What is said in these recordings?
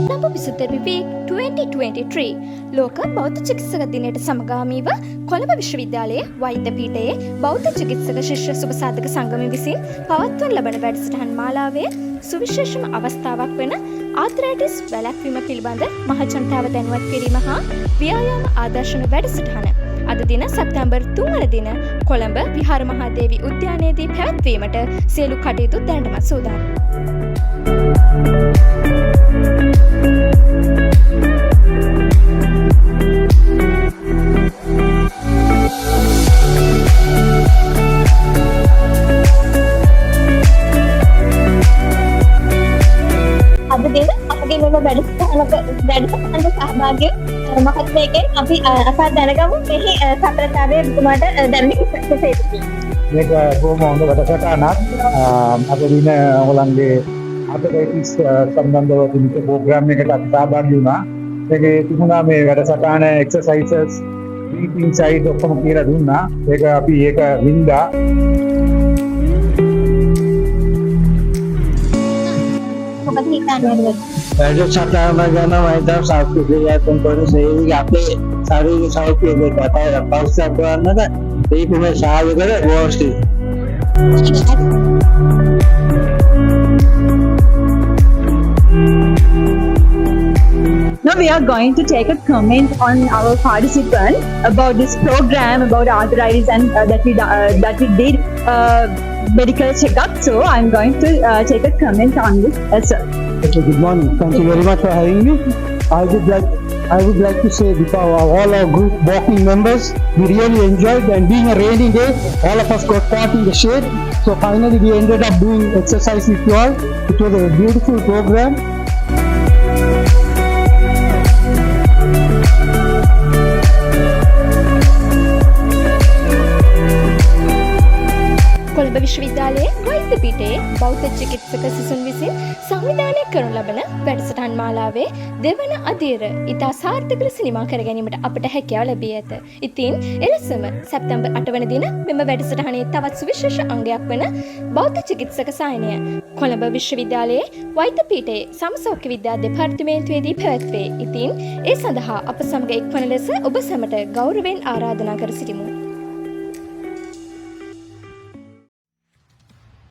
Colombo Physiotherapy Week 2023 ලෝක බෞද්ධ චිකිත්සක දිනයට සමගාමීව කොළඹ විශ්වවිද්‍යාලයේ වෛද්‍ය පීඨයේ බෞද්ධ චිකිත්සක ශිෂ්‍ය සුබසාධක සංගමය විසින් පවත්වන ලබන වැඩසටහන් මාලාවේ සුවිශේෂම අවස්ථාවක් වන ආර්ථ්‍රයිටිස් වැළැක්වීම පිළිබඳ මහජනතාව දැනුවත් කිරීම හා ව්‍යායාම ආදර්ශන වැඩසටහන අද දින සැප්තැම්බර් 3 වන දින කොළඹ විහාරමහාදේවි උද්‍යානයේදී පැවැත්වීමට සියලු කටයුතු දැනටමත් සූදානම්. අද දින අපගේ මෙම වැඩසටහනට සහභාගී මහත්මයෙක්ගෙන් අපි අසා දැනගමු මෙහි සඵලතාවය ඔබතුමාට දැනෙන්නේ කෙසේද කියලා. මේක බොහොම හොඳ වැඩසටහනක්. අද දින ඔයගොල්ලන්ගේ ආර්ථ්‍රයිටිස් සම්බන්ධව තිබෙන ප්‍රෝග්‍රෑම් එකකට සහභාගී වුණා. ඒකේ තිබුණා මේ වැඩසටහන එක්සර්සයිසස් බ්‍රීතිං සයිඩ් ඔක්කොම කියලා දුන්නා. ඒක අපි ඒක වින්දා. මොකද හිතන්නේ? වැඩසටහන ගැන මම හිතුවා සෞඛ්‍යයෙන් පොරොසෙයි අපේ ශාරීරික සෞඛ්‍යය ගැන පස්සක් කරන්නද ඒක මේ සාධකද ගෝස්ටි. Now we are going to take a comment on our participant about this program about arthritis and that we did medical checkup. So I'm going to take a comment on this as well. Okay, good morning. Thank you very much for having me. I would like to say before all our group walking members, we really enjoyed, and being a rainy day, all of us got caught in the shade. So finally we ended up doing exercise with you all. It was a beautiful program. Colombo විශ්වවිද්‍යාලයේ වෛද්‍ය පීඨයේ බෞද්ධ චිකිත්සක සිසුන් විසින් සංවිධානය කරනු ලබන වැඩසටහන් මාලාවේ දෙවන අදියර ඉතා සාර්ථක ලෙස නිමා කර ගැනීමට අපට හැකියාව ලැබී ඇත. ඉතින් එලෙසම සැප්තැම්බර් 8 වන දින මෙම වැඩසටහනේ තවත් සුවිශේෂ අංගයක් වන බෞද්ධ චිකිත්සක සායනය කොළඹ විශ්වවිද්‍යාලයේ වෛද්‍ය පීඨයේ සමසෞඛ්‍ය විද්‍යා දෙපාර්තමේන්තුවේදී පැවැත්වේ. ඉතින් ඒ සඳහා අප සමග එක්වන ලෙස ඔබ සැමට ගෞරවයෙන් ආරාධනා කර සිටිමු.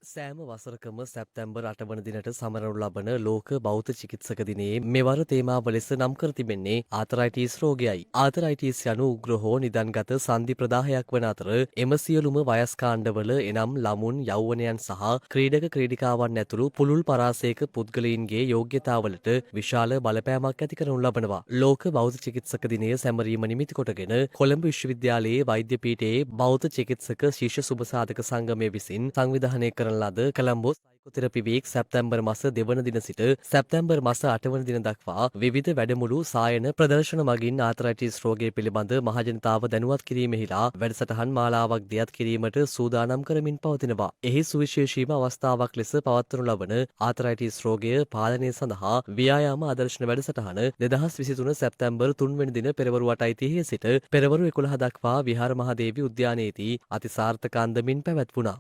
සෑම වසරකම සැප්තැම්බර් 8 වන දිනට සමරනු ලබන ලෝක බෞද්ධ චිකිත්සක දිනයේ මෙවර තේමාව ලෙස නම් කර තිබෙන්නේ ආර්ථ්‍රයිටිස් රෝගයයි. ආර්ථ්‍රයිටිස් යනු උග්‍ර හෝ නිදන්ගත සන්ධි ප්‍රදාහයක් වන අතර එම සියලුම වයස් කාණ්ඩවල එනම් ළමුන්, යෞවනයන් සහ ක්‍රීඩක ක්‍රීඩිකාවන් ඇතුළු පුළුල් පරාසයක පුද්ගලයින්ගේ යෝග්‍යතාවලට විශාල බලපෑමක් ඇති කරනු ලබනවා. ලෝක බෞද්ධ චිකිත්සක දිනය සැමරීම නිමිති කොටගෙන කොළඹ විශ්වවිද්‍යාලයේ වෛද්‍ය පීඨයේ බෞද්ධ චිකිත්සක ශිෂ්‍ය සුබසාධක සංගමය විසින් සංවිධානය කරන ලද කොළඹ සයිකෝതെරපි වීක් සැප්තැම්බර් මාස 2 වන දින සිට සැප්තැම්බර් මාස 8 වන දින දක්වා විවිධ වැඩමුළු සායන ප්‍රදර්ශන මගින් ආර්ථ්‍රයිටිස් රෝගය පිළිබඳ මහජනතාව දැනුවත් කිරීමෙහිලා වැඩසටහන් මාලාවක් දියත් කිරීමට සූදානම් කරමින් පවතිනවා. එහි සුවිශේෂීම අවස්ථාවක් ලෙස පවත්වනු ලබන ආර්ථ්‍රයිටිස් රෝගය පාලනය සඳහා ව්‍යායාම ආදර්ශන වැඩසටහන 2023 සැප්තැම්බර් 3 වෙනි දින පෙරවරු 8:30 සිට පෙරවරු 11 දක්වා විහාරමහාදේවි උද්‍යානයේදී අතිසාර්ථක අන්දමින් පැවැත්වුණා.